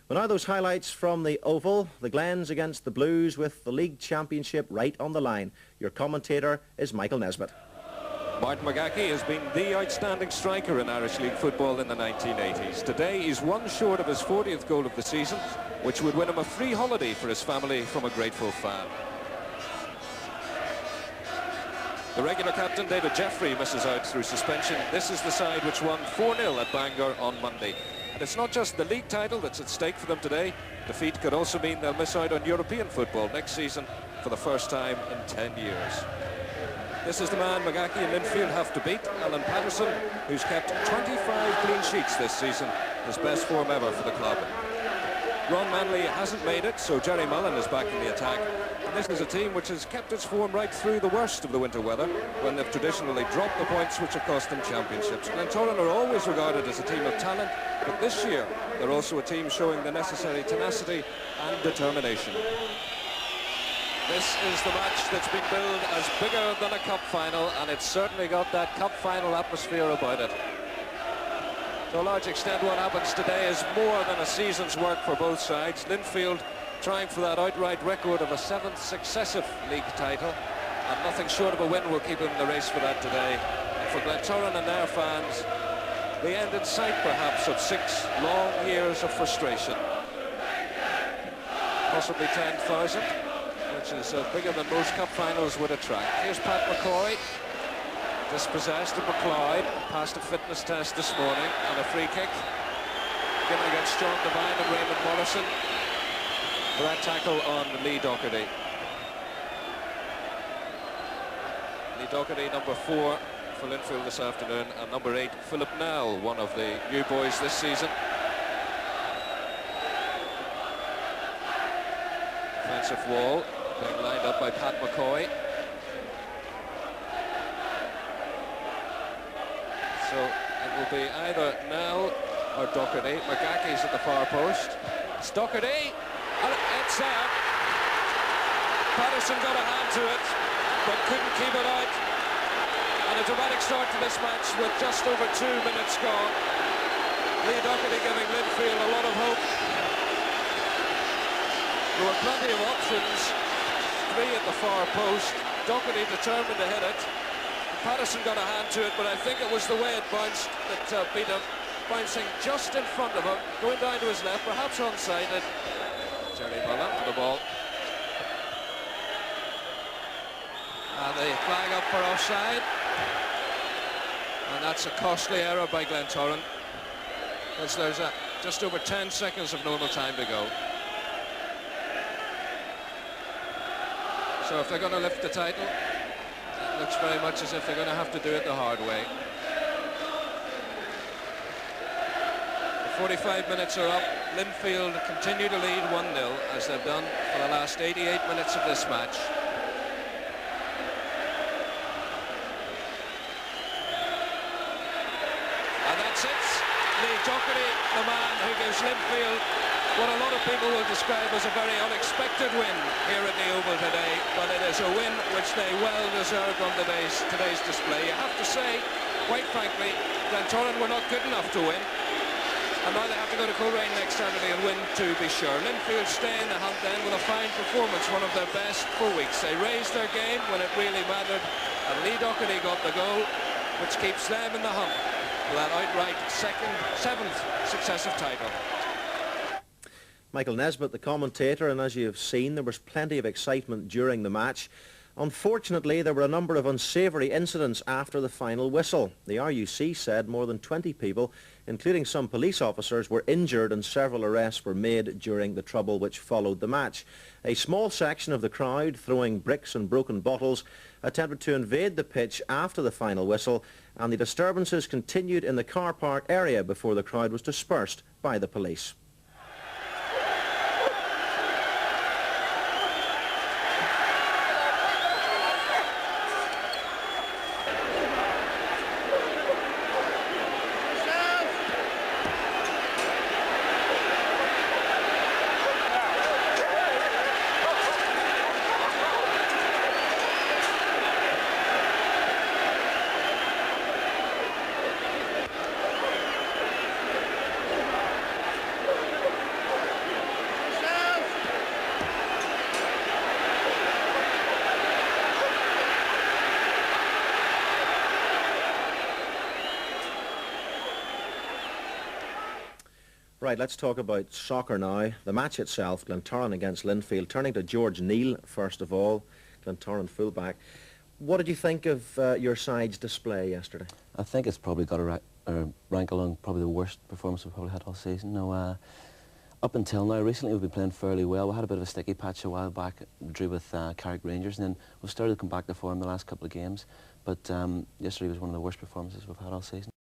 Well, now those highlights from the Oval, the Glens against the Blues with the league championship right on the line. Your commentator is Michael Nesbitt. Martin McGackie has been the outstanding striker in Irish League football in the 1980s. Today he's one short of his 40th goal of the season, which would win him a free holiday for his family from a grateful fan. The regular captain, David Jeffrey, misses out through suspension. This is the side which won 4-0 at Bangor on Monday. And it's not just the league title that's at stake for them today. Defeat could also mean they'll miss out on European football next season for the first time in 10 years. This is the man McGackie and Linfield have to beat, Alan Patterson, who's kept 25 clean sheets this season, his best form ever for the club. Ron Manley hasn't made it, so Jerry Mullen is back in the attack. And this is a team which has kept its form right through the worst of the winter weather, when they've traditionally dropped the points which have cost them championships. Glentoran are always regarded as a team of talent, but this year they're also a team showing the necessary tenacity and determination. This is the match that's been billed as bigger than a cup final, and it's certainly got that cup final atmosphere about it. To a large extent, what happens today is more than a season's work for both sides. Linfield trying for that outright record of a 7th successive league title, and nothing short of a win will keep them in the race for that today. And for Glentoran and their fans, the end in sight perhaps of 6 long years of frustration. Possibly 10,000. Which is bigger than most cup finals would attract. Here's Pat McCoy, dispossessed of McLeod, passed a fitness test this morning, and a free kick given against John Devine and Raymond Morrison for that tackle on Lee Docherty. Lee Docherty, number 4 for Linfield this afternoon, and number 8, Philip Nell, one of the new boys this season. Offensive wall being lined up by Pat McCoy. So it will be either Nell or Docherty. McGackie's at the far post. It's Docherty, and it's there. Patterson got a hand to it, but couldn't keep it out. And a dramatic start to this match with just over 2 minutes gone. Lee Docherty giving Linfield a lot of hope. There were plenty of options. 3 at the far post. Docherty determined to hit it. Patterson got a hand to it, but I think it was the way it bounced that beat him. Bouncing just in front of him, going down to his left, perhaps onside it. Jerry Mullen for the ball. And the flag up for offside. And that's a costly error by Glentoran, because there's just over 10 seconds of normal time to go. So if they're going to lift the title, it looks very much as if they're going to have to do it the hard way. The 45 minutes are up. Linfield continue to lead 1-0, as they've done for the last 88 minutes of this match. And that's it. Lee Docherty, the man who gives Linfield what a lot of people will describe as a very unexpected win here at the Oval today, but it is a win which they well deserved on today's display. You have to say, quite frankly, Glentoran were not good enough to win, and now they have to go to Coleraine next Saturday and win to be sure. Linfield stay in the hunt then with a fine performance, one of their best for weeks. They raised their game when it really mattered, and Lee Docherty got the goal, which keeps them in the hunt for that outright 7th successive title. Michael Nesbitt, the commentator, and as you have seen, there was plenty of excitement during the match. Unfortunately, there were a number of unsavoury incidents after the final whistle. The RUC said more than 20 people, including some police officers, were injured and several arrests were made during the trouble which followed the match. A small section of the crowd, throwing bricks and broken bottles, attempted to invade the pitch after the final whistle, and the disturbances continued in the car park area before the crowd was dispersed by the police. Right, let's talk about soccer now. The match itself, Glentoran against Linfield. Turning to George Neal, first of all, Glentoran fullback. What did you think of your side's display yesterday? I think it's probably got a rank along probably the worst performance we've probably had all season. No, up until now, recently we've been playing fairly well. We had a bit of a sticky patch a while back, drew with Carrick Rangers, and then we've started to come back to form the last couple of games. But yesterday was one of the worst performances we've had all season.